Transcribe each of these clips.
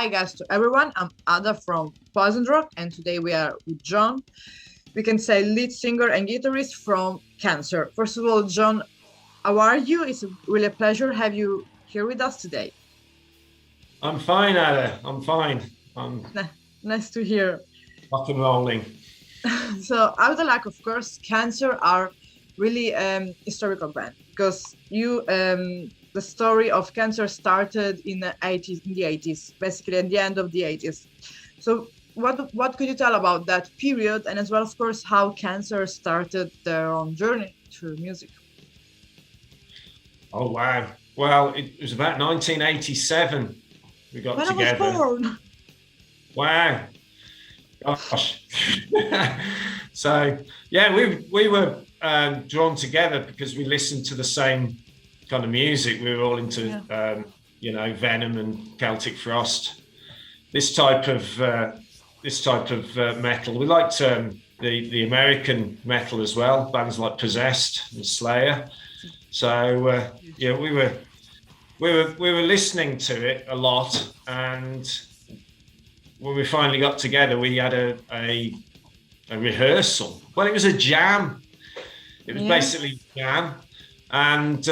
Hi guys to everyone. I'm Ada from Poison Rock, and today we are with John. We can say lead singer and guitarist from Cancer. First of all, John, how are you? It's really a pleasure to have you here with us today. I'm fine, Ada. I'm fine. I'm Nice to hear. rock and rolling. So I would like, of course, Cancer are really historical band because the story of Cancer started in the 80s, basically at the end of the 80s. So what could you tell about that period, and as well, of course, how Cancer started their own journey through music? Oh, wow. Well, it was about 1987 we got When I was together. born. Wow. Gosh. So, yeah, we were drawn together because we listened to the same kind of music. We were all into, Yeah. Venom and Celtic Frost. This type of metal. We liked the American metal as well, bands like Possessed and Slayer. So yeah, we were listening to it a lot, and when we finally got together, we had a rehearsal. Well, it was a jam. It was Yeah. basically a jam, and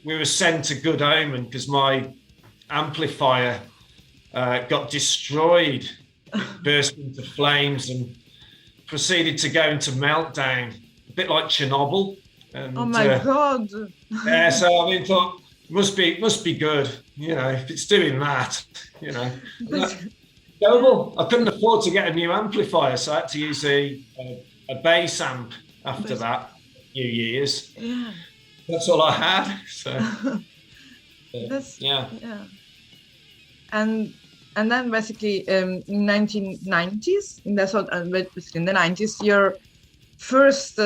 we were sent to good omen because my amplifier got destroyed. It burst into flames and proceeded to go into meltdown, a bit like Chernobyl. Oh And my God. yeah, so I mean, thought must be good, if it's doing that, But yeah, Terrible. I couldn't afford to get a new amplifier, so I had to use a bass amp after but that. Few years. yeah. That's all I had. So That's yeah. yeah. and and then basically in 1990s in the sort basically in the 90s your first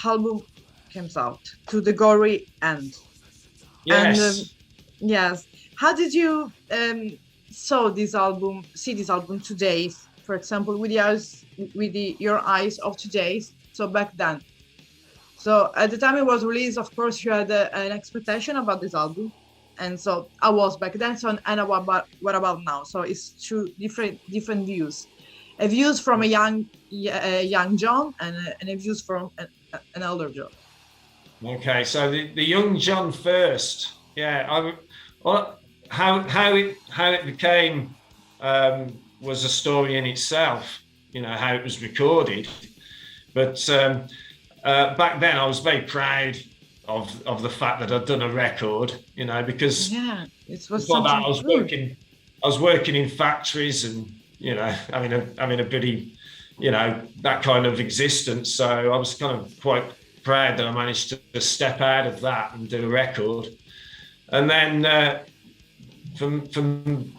album comes out, To the Gory End. And Yes. yes, how did you see this album today, for example, with your eyes of today's, so back then? So at the time it was released, of course, you had an expectation about this album, and so I was back then. So and what about now? So it's two different views, a views from a young John, and a views from an elder John. Okay. So the young John first. Yeah. Well, how it became was a story in itself. How it was recorded, but back then I was very proud of the fact that I'd done a record. Because Yeah, it was before that something good. I was working in factories and having a pretty that kind of existence. So I was kind of quite proud that I managed to step out of that and do a record. And then from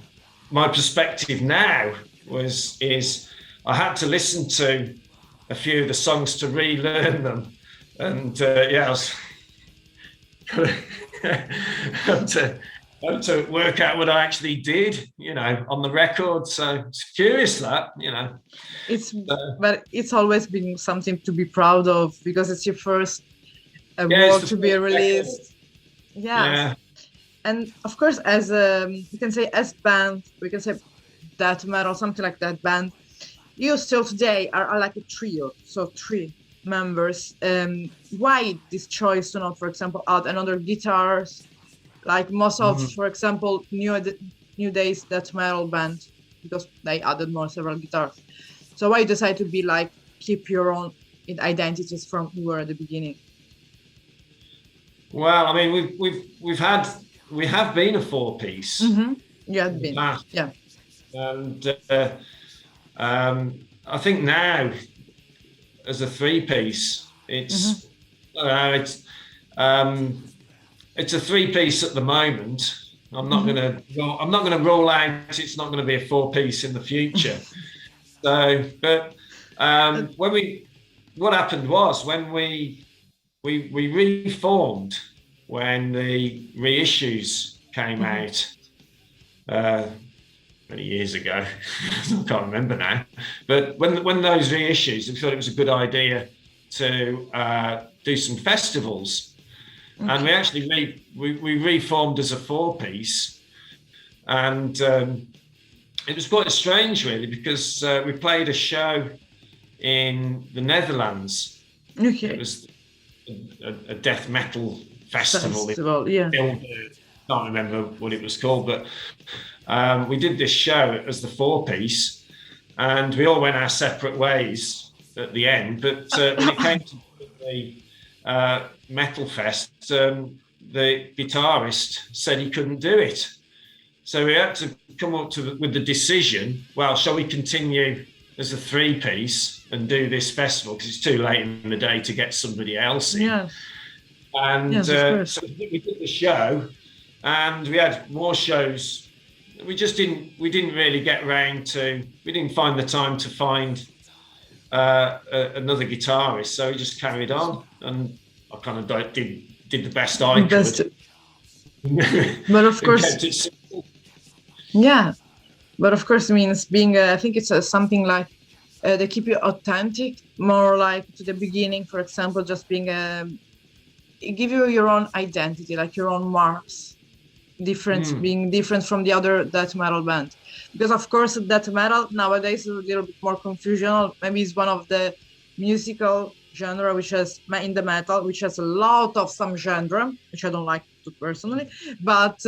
my perspective now is I had to listen to a few of the songs to relearn them, and yeah, I was had to work out what I actually did, on the record. So it's curious that. It's So, but it's always been something to be proud of because it's your first yeah, it's work the to be first record. released. Yes, Yeah. and of course, as you can say, as band, we can say that metal, something like that band. You still today are like a trio, so three members. Why this choice to not, for example, add another guitars, like most of, Mhm. for example, new days that metal band, because they added more several guitars. So why you decide to be like keep your own identities from you were at the beginning? Well, I mean, we have been a four piece Mm-hmm. You in had the been, past, yeah. and I think now as a three piece, Mm-hmm. it's um, it's a three piece at the moment. Mm-hmm. I'm not gonna roll out. It's not going to be a four piece in the future. So, but Uh, what happened was when we reformed when the reissues came mhm. out uh, many years ago. I can't remember now. But when those reissues, we thought it was a good idea to do some festivals, and we Okay. actually we reformed as a four piece, and it was quite strange, really, because we played a show in the Netherlands. It Okay. was a death metal festival in Festival, yeah. Tilburg. Can't remember what it was called, but we did this show as the four piece, and we all went our separate ways at the end. But when it came to the metal fest, the guitarist said he couldn't do it. So we had to come up with the decision, well, shall we continue as a three piece and do this festival because it's too late in the day to get somebody else in? Yes. And Yes, of course. so we did the show, and we had more shows. We didn't really get around to, we didn't find the time to find another guitarist. So we just carried on, and I kind of did the best I Best, could. but of And course, kept it simple. yeah. But of course, means being. I think it's something like they keep you authentic, more like to the beginning. For example, just being give you your own identity, like your own marks, different, being different from the other death metal band. Because of course, death metal nowadays is a little bit more confusional. Maybe it's one of the musical genre which has in the metal, which has a lot of some genre, which I don't like to personally, but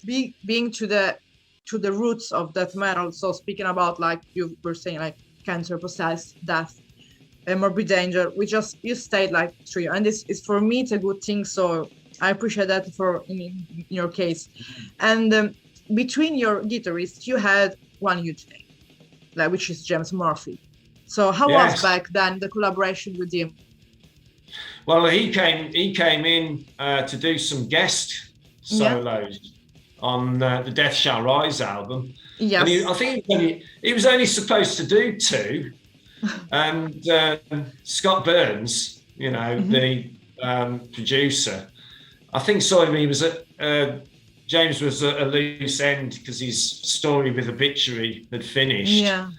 being to the roots of death metal. So speaking about like you were saying, like cancer, possessed, death, morbid danger, we just you stayed like true, and this is for me it's a good thing. So I appreciate that for in your case. And between your guitarists, you had one huge name, like which is James Murphy. So how was Yes. back then the collaboration with him? Well, he came in to do some guest Yeah. solos on the Death Shall Rise album, and Yes. I think he was only supposed to do two, and Scott Burns, Hmm. the producer, I think saw him. He was at James was at a loose end because his story with Obituary had finished, Yeah.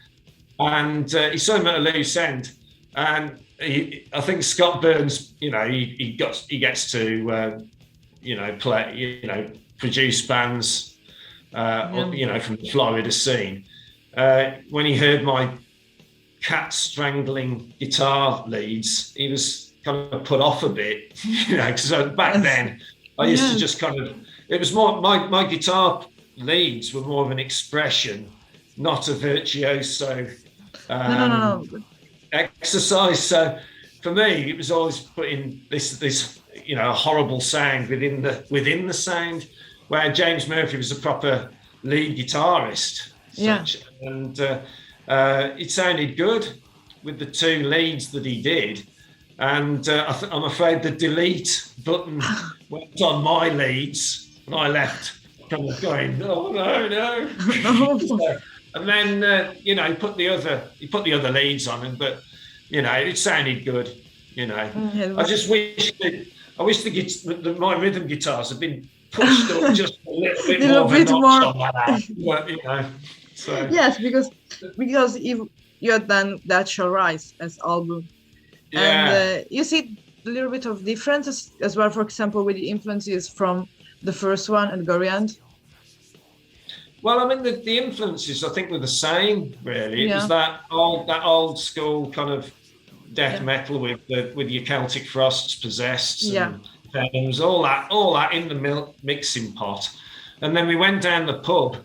and he saw him at a loose end, and I think Scott Burns, he gets to play, produce bands, Yeah. from the Florida scene. When he heard my cat strangling guitar leads, he was kind of put off a bit, because back Yes. then I used to Yes. just kind of, it was more my guitar leads were more of an expression, not a virtuoso No. No. No. um, No. exercise. So for me, it was always putting this horrible sound within the sound, where James Murphy was a proper lead guitarist, Yeah. such, and it sounded good with the two leads that he did. And I'm afraid the delete button went on my leads, and I left kind of going, oh no, no. No. So, and then he put the other leads on, and but it sounded good. It I was just wish my rhythm guitars had been pushed up just a little a bit more little of a bit notch more. on that album, but so Yes, because if you had done that shall rise as album, and yeah. you see a little bit of differences as well. For example, with the influences from the first one and Goriand. Well, I mean, the influences I think were the same. Really, it was Yeah. that old school kind of death Yeah. metal with your Celtic Frosts, Possessed, Yeah. and Venoms, all that in the mixing pot. And then we went down the pub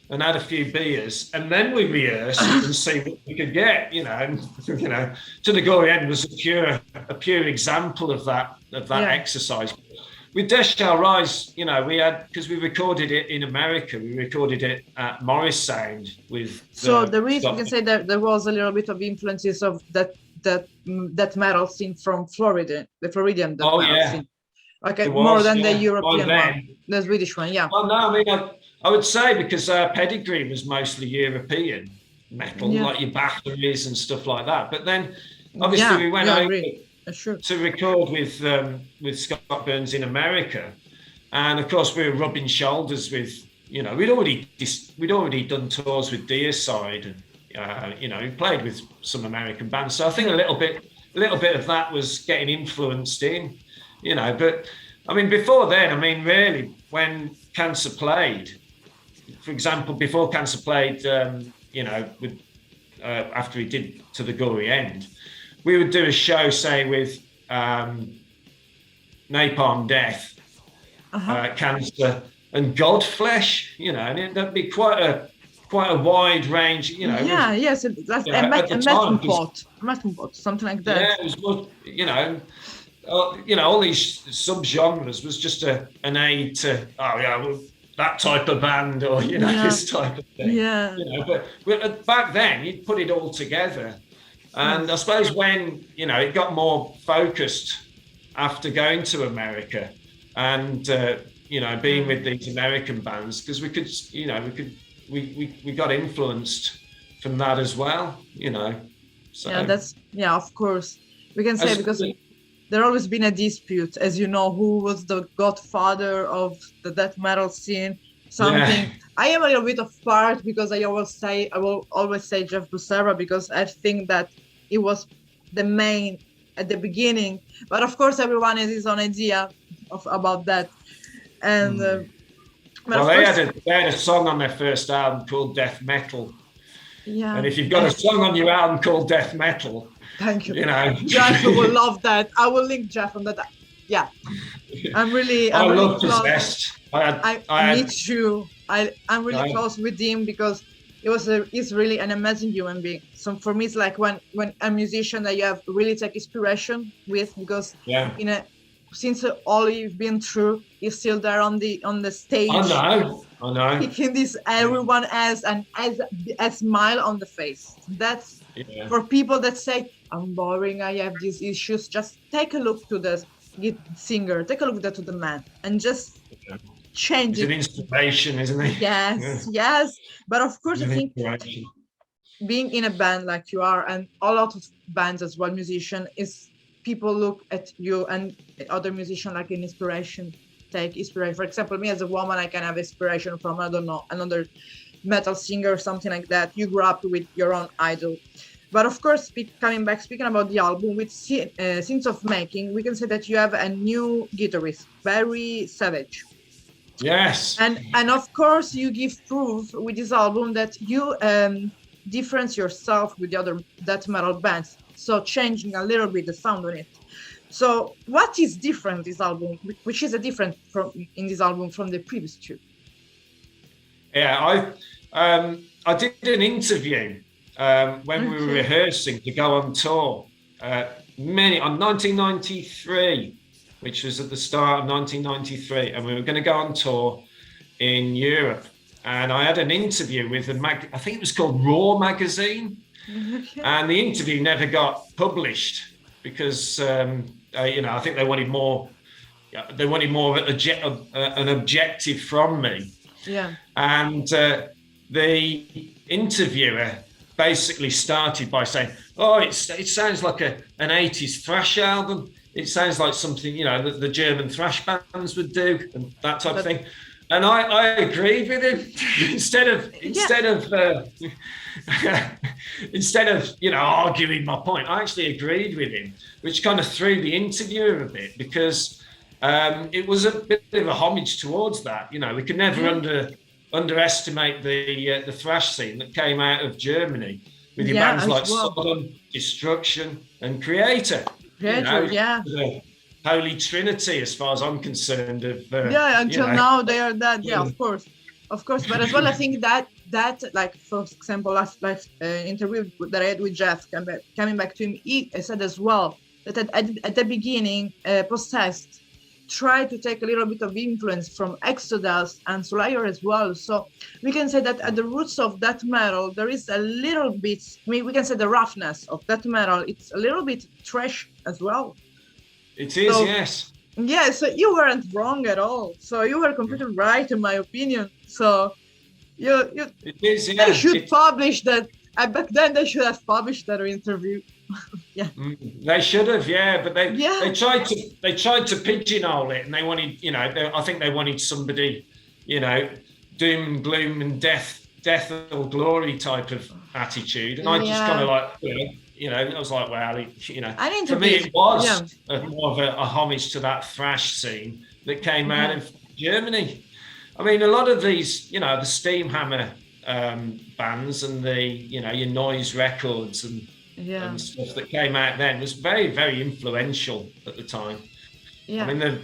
and had a few beers, and then we rehearsed and see what we could get. And To the Gory End was a pure example of that Yeah. exercise. With Death Shall Rise, we had, because we recorded it in America, we recorded it at Morris Sound with So there is, we Scott. can say that there was a little bit of influences of that metal scene from Florida, the Floridian that Oh metal yeah, scene. Okay, there more was, than the yeah. By European one, then, the Swedish one. Yeah. well, no, I mean, I would say because our pedigree was mostly European metal, Yeah. like your batteries and stuff like that. But then, obviously, Yeah. we went Yeah. I over agree. Sure. to record with Scott Burns in America, and of course, we were rubbing shoulders with, we'd already done tours with Deicide, and we played with some American bands. So I think a little bit of that was getting influenced in, But I mean, before then, I mean, really, when Cancer played, for example, before Cancer played, with after he did To the Gory End, we would do a show, say, with Napalm Death, Uh-huh. Cancer, and Godflesh. And that'd be quite a wide range. Yeah, yes, that's At a the time, melting because pot, a melting pot, something like that. yeah, it was more, all these subgenres was just an aid to, oh yeah, well, that type of band, or Yeah, this type of thing. yeah, But back then you'd put it all together, and I yes, suppose when it got more focused after going to America, and being mm. with these American bands, because we got influenced from that as well. Yeah, So that's yeah, of course. We can say as because there always been a dispute, as you know, who was the godfather of the death metal scene. yeah. Something I am a little bit of part because I will always say Jeff Bucera because I think that it was the main at the beginning. But of course, everyone has his own idea of about that. And but Well, of course, they had a song on their first album called Death Metal, yeah. and if you've got a song on your album called Death Metal, Thank you, you know, Jeff. Will love that. I will link Jeff on that. Yeah, I I'm really love close. Possessed. I Me had, too. I'm really I, close with him because he's really an amazing human being. So for me, it's like when a musician that you have really take inspiration with because yeah, in a since all you've been through, he's still there on the stage, I know, kicking this everyone as and as a smile on the face. That's yeah, for people that say I'm boring, I have these issues. Just take a look to the singer, take a look to the man, and just yeah. change He's an it. inspiration, isn't he? Yeah, Yes, yes. But of course, he's I an think inspiration. being in a band like you are, and a lot of bands as well, musician, is people look at you and other musician like an inspiration. Take inspiration. For example, me as a woman, I can have inspiration from, I don't know, another metal singer or something like that. You grew up with your own idol. But of course, coming back, speaking about the album, with Scenes of Making, we can say that you have a new guitarist, Barry Savage. Yes, And of course you give proof with this album that you difference yourself with the other death metal bands, so changing a little bit the sound on it. So what is different this album, which is a different from in this album from the previous two? yeah. I did an interview when we were Okay. rehearsing to go on tour. Many on 1993, which was at the start of 1993, and we were going to go on tour in Europe. And I had an interview with I think it was called Raw magazine, Okay. and the interview never got published because I think they wanted more. They wanted more of an objective from me, Yeah. and the interviewer basically started by saying, "Oh, it sounds like an '80s thrash album. It sounds like something that the German thrash bands would do, and that type of But thing." And I agreed with him. instead of yeah, instead of instead of arguing my point, I actually agreed with him, which kind of threw the interviewer a bit because it was a bit of a homage towards that. We could never yeah, underestimate the thrash scene that came out of Germany with your yeah, bands as like well. Sodom, Destruction, and Creator. Creator, yeah. The holy trinity, as far as I'm concerned. Of Yeah, you until know, now they are that. Yeah, of course. But as well, I think that like for example, last interview that I had with Jeff, coming back to him, he said as well that at the beginning, Possessed tried to take a little bit of influence from Exodus and Slayer as well. So we can say that at the roots of that metal, there is a little bit. I mean, we can say the roughness of that metal. It's a little bit trash as well. it is, So yes. yeah, so you weren't wrong at all. So you were completely right in my opinion. So you It is, they yeah. should publish that. Back then they should have published that interview. Yeah. They should have, yeah, but Yeah. they tried to pigeonhole it, and they wanted, I think they wanted somebody, doom, and gloom, and death or glory type of attitude, and I just kind Yeah. of like, I was like, well, An for me interview. it was Yeah. more of a homage to that thrash scene that came out Yeah. of Germany. I mean, a lot of these, the Steam Hammer bands and the, your noise records Yeah, and stuff that came out then was very, very influential at the time. I yeah. mean, the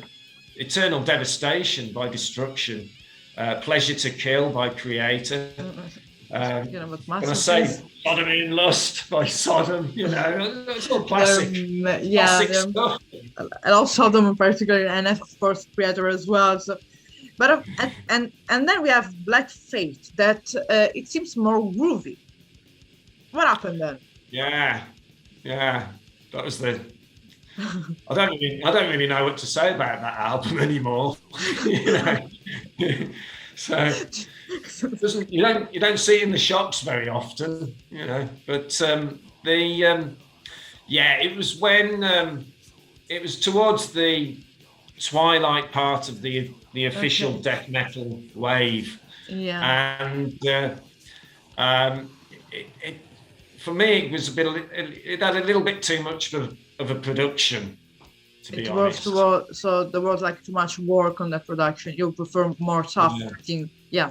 Eternal Devastation by Destruction, Pleasure to Kill by Creator. Speaking about Can I say masterpiece, Sodomy and Lust by Sodom? It's all they're yeah, classic they're stuff. and also them in particular, and of course Predator as well. So, but and then we have Black Fate that it seems more groovy. What happened then? Yeah, yeah. That was the. I don't really know what to say about that album anymore. you know, so doesn't you don't see it in the shops very often. But yeah, it was when it was towards the twilight part of the official Okay. death metal wave, Yeah. and it for me it was a bit. It had a little bit too much of a production, to be It was honest. so there was like too much work on that production. You prefer more Yeah, softer thing. Yeah.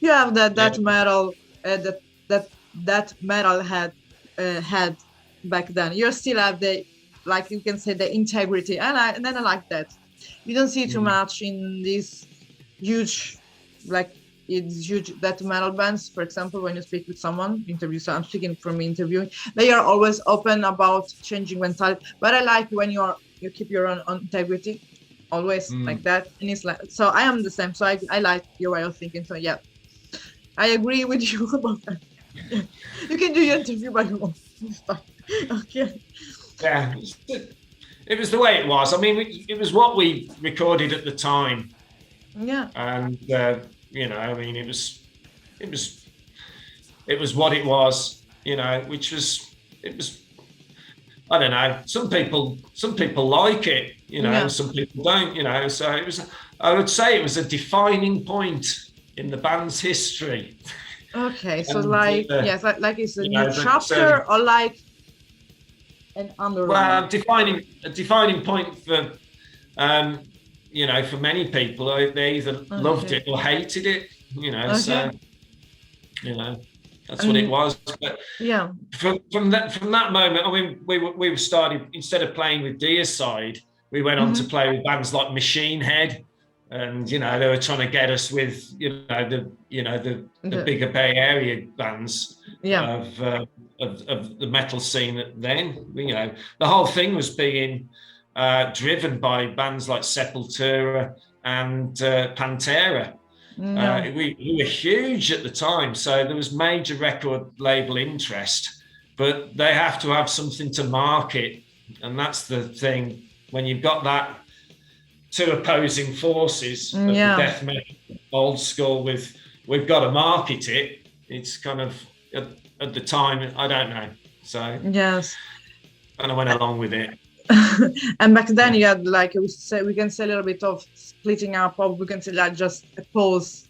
You have that yeah, metal that that metal had back then. You still have the like you can say the integrity, and then I like that. You don't see too mm, much in these huge like it's huge death metal bands. For example, when you speak with someone, interview. So I'm speaking from interviewing. They are always open about changing mentality. But I like when you keep your own integrity, always like mm. that. And it's like so. I am the same. So I like your way of thinking. So yeah, I agree with you about that. Yeah. You can do your interview by your own. It's fine. Okay. Yeah. It was the way it was. I mean, it was what we recorded at the time, Yeah. and I mean, it was it was what it was. Which was it was. I don't know. Some people like it. Yeah. Some people don't. So it was. I would say it was a defining point in the band's history, Okay. So and like yes, like it's a new but chapter or like an underline. well, a defining point for um, for many people. They either loved Okay. it or hated it. So Okay. you know that's what it And was. But yeah. from that moment, I mean, we started, instead of playing with Deicide, we went on to Hmm. play with bands like Machine Head, and they were trying to get us with the The bigger Bay Area bands yeah. of the metal scene then. The whole thing was being driven by bands like Sepultura and Pantera. Yeah. We were huge at the time, so there was major record label interest, but they have to have something to market, and that's the thing. When you've got that two opposing forces of the Yeah. death metal old school with we've got to market it, it's kind of at the time, I don't know, so Yes. and I went along with it. And back then Yeah, you had like we can say a little bit of splitting up, or we can say like just a pause.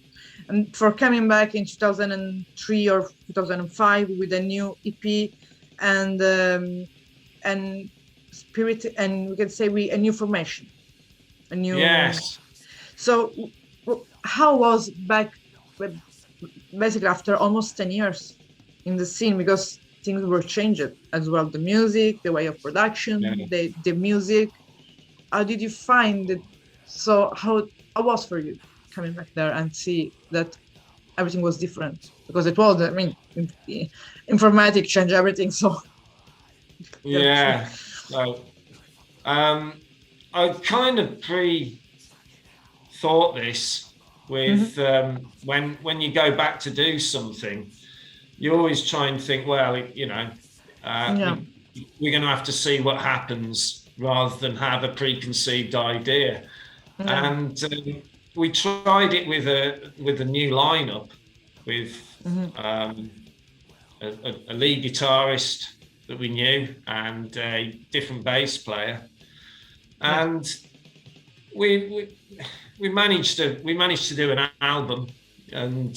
And for coming back in 2003 or 2005 with a new EP and spirit, and we can say we a new formation, a new. yes, So how was back basically after almost 10 years in the scene, because things were changed as well, the music, the way of yeah. production, the music. How did you find it? So how was for you coming back there and see that everything was different? Because it was, I mean, informatic changed everything. So yeah. Yeah. So um, I kind of thought this Hmm. with when you go back to do something, you always try and think, well, Yeah. we're going to have to see what happens rather than have a preconceived idea. Yeah. And we tried it with a new lineup with Hmm. um, a lead guitarist that we knew and a different bass player, Yes. and we managed to do an album, and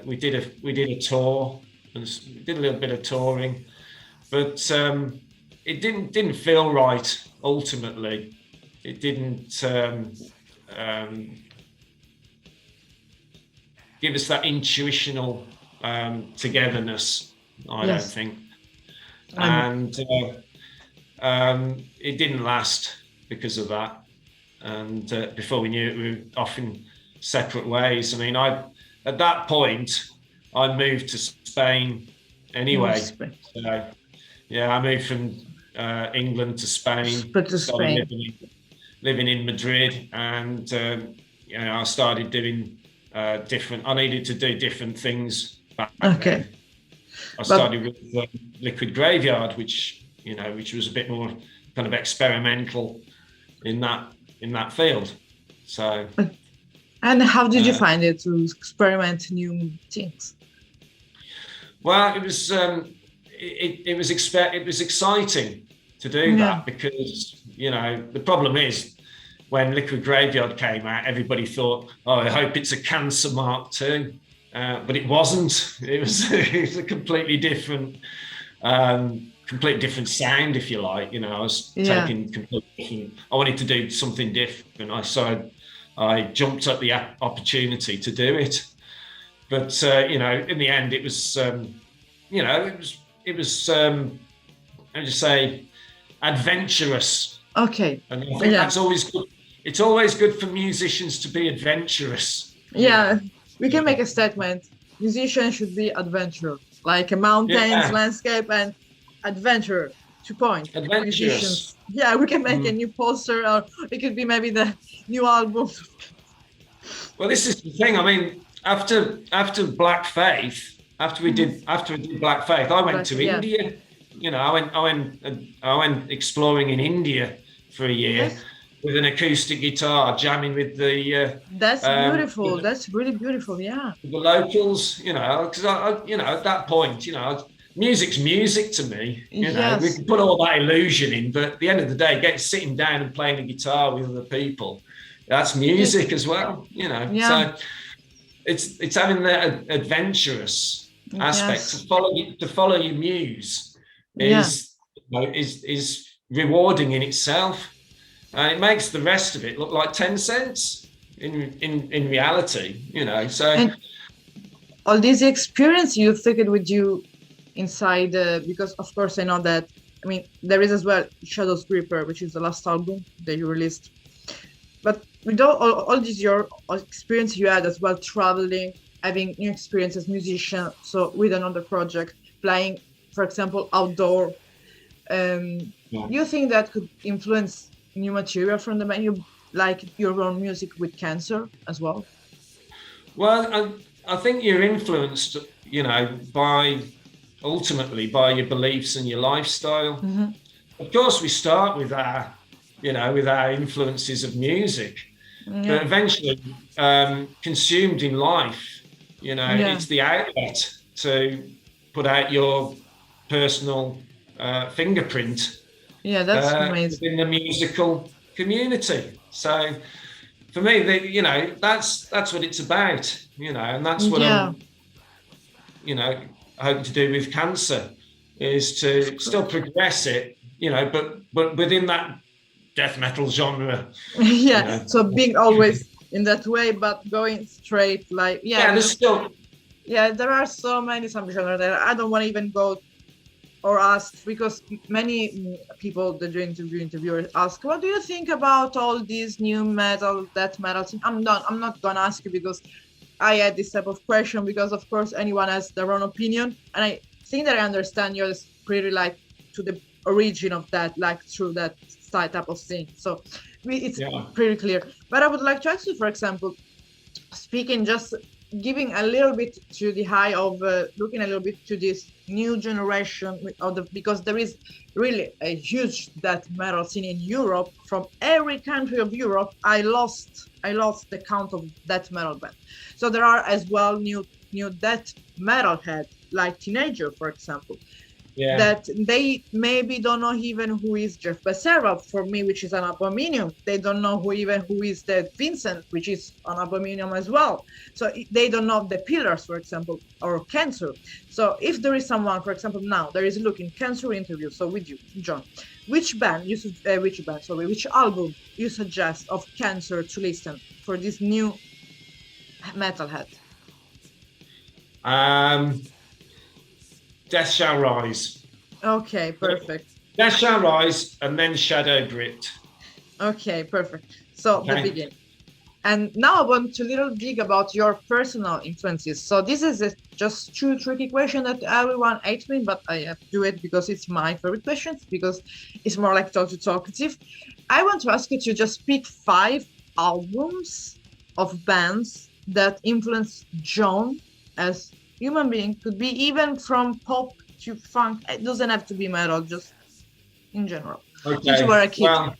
we did a tour and did a little bit of touring, but it didn't feel right ultimately. It didn't. Um, give us that intuitional togetherness. I don't Yes. think, And and it didn't last because of that. And before we knew it, we were off in separate ways. I mean, I at that point I moved to Spain you moved to anyway. Spain. So yeah, I moved from England to Spain. But to Started Spain. living in Madrid, and I started doing different. I needed to do different things back Okay. then. I But started with Liquid Graveyard, which was a bit more kind of experimental in that field. So, and how did you uh, find it to experiment new things? well, it was exciting to do Yeah. that because the problem is when Liquid Graveyard came out, everybody thought, "Oh, I hope it's a Cancer Mark II," but it wasn't. It was it was a completely different sound, if you like. I was Yeah. taking completely different. I wanted to do something different. I jumped at the opportunity to do it. But in the end, it was how do you say, adventurous, Okay. and I think Yeah. that's always good. It's always good for musicians to be adventurous. Yeah. We can make a statement. Musicians should be adventure, like a mountains, Yeah, landscape, and adventure. 2 point. adventurous. Musicians. Yeah, we can make a Mm. new poster, or it could be maybe the new album. Well, this is the thing. I mean, after Black Faith, after we did Black Faith, I went Like, to yeah. India. I went exploring in India for a year That's with an acoustic guitar, jamming with that's beautiful. the That's really beautiful. Yeah. locals. Because at that point, music's music to me. We Yes. can put all that illusion in, but at the end of the day, sitting down and playing a guitar with other people, that's It, music as well. yeah. So it's having that adventurous aspect Yes. to follow your muse Yeah. is rewarding in itself, and it makes the rest of it look like 10 cents in reality. So And all this experience you took it with you inside, because of course I know that. I mean, there is as well Shadows Creeper, which is the last album that you released. But with all this your experience you had as well, traveling, having new experience as musician, so with another project, playing, for example, outdoor, um, yeah. you think that could influence new material from the menu, like your own music with Cancer as well? Well, I think you're influenced, by ultimately by your beliefs and your lifestyle. Hmm. Of course, we start with our influences of music, but Yeah. eventually, consumed in life, Yeah. it's the outlet to put out your personal fingerprint Yeah, that's amazing. within the musical community. So for me, that's what it's about, and that's what Yeah. you know, hoping to do with cancer is to still progress it, but within that death metal genre, you Yeah. know. So being always in that way, but going straight, like, yeah, Yeah, there's because still yeah, there are so many subgenres that I don't want to even go or ask, because many people that do interviewers ask, what do you think about all these new metal, death metal thing? I'm not gonna ask you, because I had this type of question, because of course anyone has their own opinion, and I think that I understand you're pretty like to the origin of that, like through that type of thing. So it's yeah. pretty clear. But I would like to ask you, for example, speaking, just giving a little bit to the high of looking a little bit to this new generation of because there is really a huge death metal scene in Europe. From every country of Europe, I lost the count of death metal band. So there are as well new death metal head, like Teenager, for example, Yeah. that they maybe don't know even who is Jeff Becerra for me, which is an abominum. They don't know who is the Vincent, which is an abominum as well. So they don't know the Pillars, for example, or Cancer. So if there is someone, for example, now there is looking Cancer interview. So with you, John, which album you suggest of Cancer to listen for this new metalhead? Um, Death Shall Rise. Okay, perfect. Death Shall Rise, and then Shadow Grit. Okay, perfect. So the Okay. beginning. And now I want to little dig about your personal influences. So this is just two tricky question that everyone hates me, but I have to do it because it's my favorite questions because it's more like talk to talkative. I want to ask you to just pick five albums of bands that influenced John as human being. Could be even from pop to funk. It doesn't have to be metal, just in general. Since you were Okay. a kid. Well,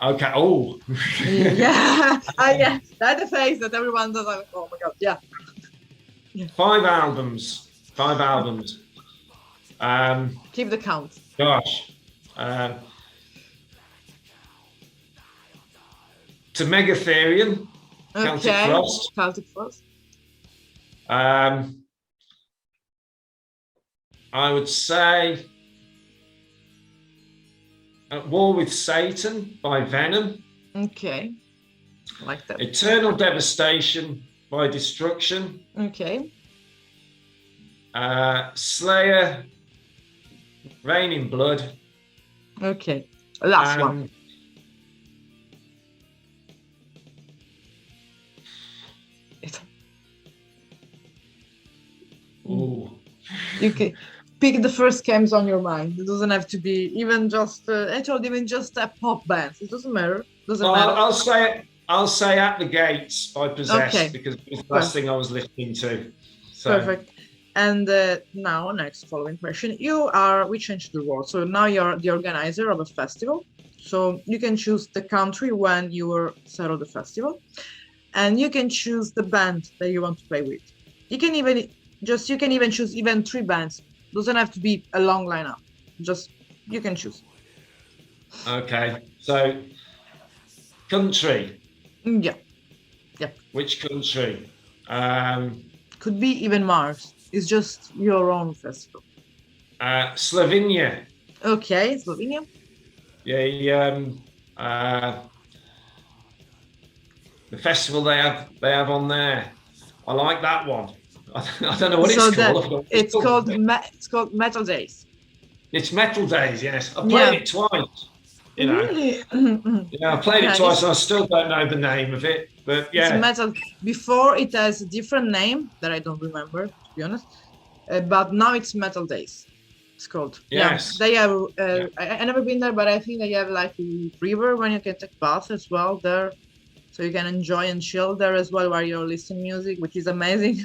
okay. Oh, Yeah, yeah, that's the face that everyone does. Like, oh my god, yeah, yeah. five albums. Five albums. Um, Keep the count. gosh. Um, to Megatherium, Celtic Okay, Frost. Celtic Frost. Um, I would say At War with Satan by Venom. Okay, like that. Eternal Devastation by Destruction. Okay, Slayer, Rain in Blood. okay. Last one. And It, ooh. you can pick the first games on your mind. It doesn't have to be even just actually even just a pop band. It doesn't matter. Doesn't Well, matter. I'll say At the Gates by Possessed Okay, because it was the last perfect. thing I was listening to. So Perfect. And now, next following question. We changed the role. So now you're the organizer of a festival. So you can choose the country when you were set of the festival, and you can choose the band that you want to play with. You can even choose even three bands. Doesn't have to be a long lineup. Just you can choose. okay. So country. Yeah, yeah. Which country? Um, Could be even Mars. It's just your own festival. Slovenia. Okay, Slovenia. Yeah. The festival they have on there. I like that one. I don't know what it's So that called. I forgot what it's called. it's called Metal Days. It's Metal Days. Yes, I played Yeah. it twice. You know, Really? yeah, I played it Yeah, twice, and I still don't know the name of it. But it's yeah, metal. Before it has a different name that I don't remember, to be honest. But now it's Metal Days. It's called. Yeah, yes, they have. yeah. I never been there, but I think they have like a river when you can take bath as well there, so you can enjoy and chill there as well while you're listening music, which is amazing.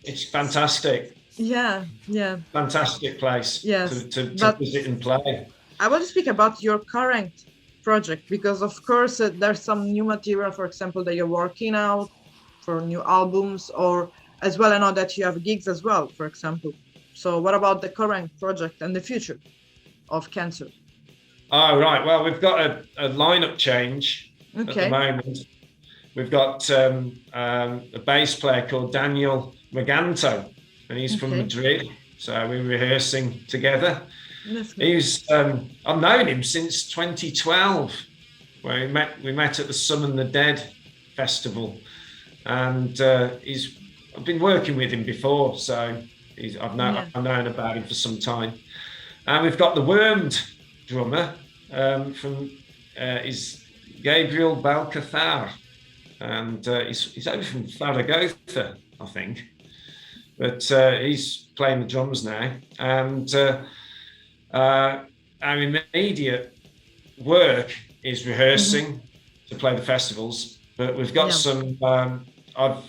It's fantastic, Yeah, yeah, fantastic place yes. to But visit and play. I want to speak about your current project because, of course, there's some new material, for example, that you're working out for new albums, or as well, I know that you have gigs as well, for example. So, what about the current project and the future of Cancer? Oh right, well we've got a lineup change at the Okay, moment. We've got a bass player called Daniel Maganto, and he's from okay, Madrid. So we're rehearsing together. that's good. I've known him since 2012, where we met at the Summon the Dead festival, and I've been working with him before, so Yeah, I've known about him for some time. And we've got the Wormed drummer from is Gabriel Balcathar, and he's over from Zaragoza, I think, but he's playing the drums now, and our immediate work is hmm, rehearsing to play the festivals, but we've got yeah, some. I've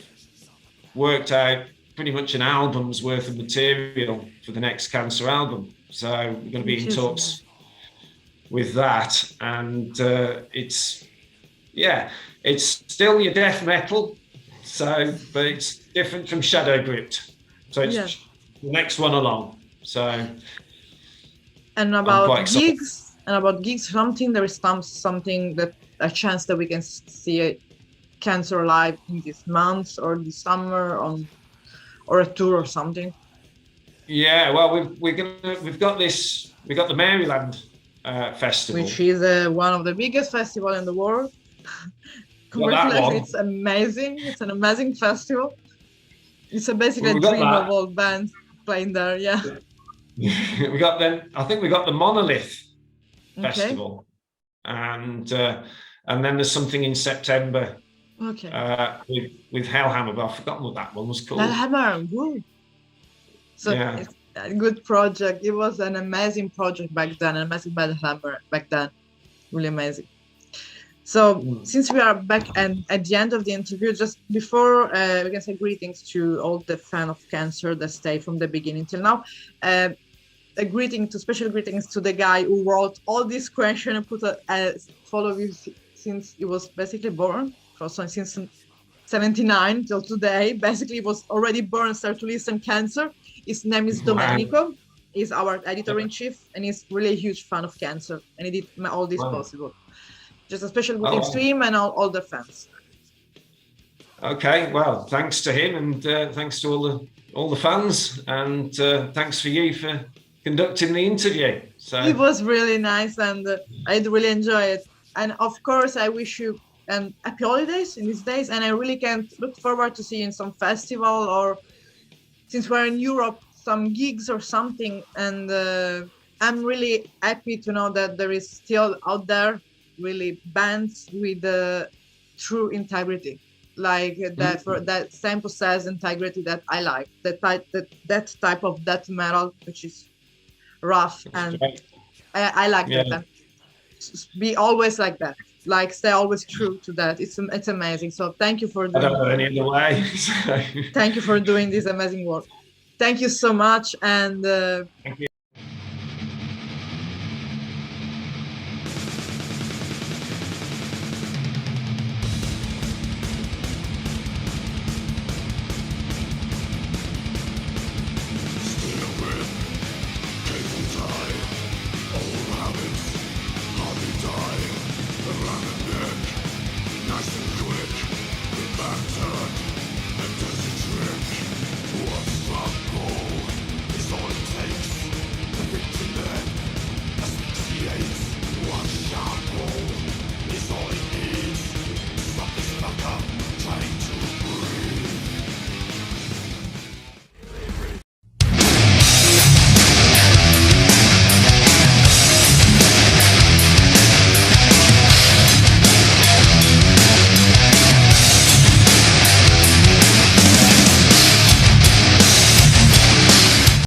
worked out pretty much an album's worth of material for the next Cancer album, so we're going to be which in is talks with that, and it's yeah, it's still your death metal, so but it's different from Shadow Gripped, so yeah. it's the next one along. So And I'm quite excited. about gigs, something there is something that a chance that we can see a Cancer live in this month or this summer on or a tour or something, Yeah, well, we've got the Maryland which festival. is one of the biggest festival in the world. Got that Congratulations, one. it's amazing. It's an amazing festival. It's a basically a we got dream of that. all bands playing there. Yeah. We got then. I think we got the Monolith Okay. Festival, and then there's something in September Okay. with Hellhammer, but I've forgotten what that one was That called. hammer. Woo. So Yeah. it's a good project. It was an amazing project back then, an amazing band hammer back then. Really amazing. So Mm. since we are back and at the end of the interview, just before we can say greetings to all the fan of cancer that stay from the beginning till now. Uh, a greeting to special greetings to the guy who wrote all these questions and put a follow you since he was basically born. So since 79 till today, basically was already born, started to listen cancer. His name is Wow. Domenico. He's our Yeah. editor in chief, and he's really a huge fan of cancer, and he did all this Wow. possible. Just a special greetings to Oh, him and all the fans. okay. Well, thanks to him, and thanks to all the fans, and thanks for you for conducting the interview. It So, was really nice, and I really enjoy it. And of course, I wish you happy holidays in these days. And I really can't look forward to see you in some festival, or since we're in Europe, some gigs or something. And I'm really happy to know that there is still out there really bands with true integrity, like that, for mm, that same possessed integrity that I like. That type of death metal, which is rough, that's and great. I like Yeah, that. And be always like that. Like stay always true to that. It's amazing. So thank you for I don't doing know any other way. So, thank you for doing this amazing work. Thank you so much, and thank you. Nice and quick, the back turn, and does a trick. What's up?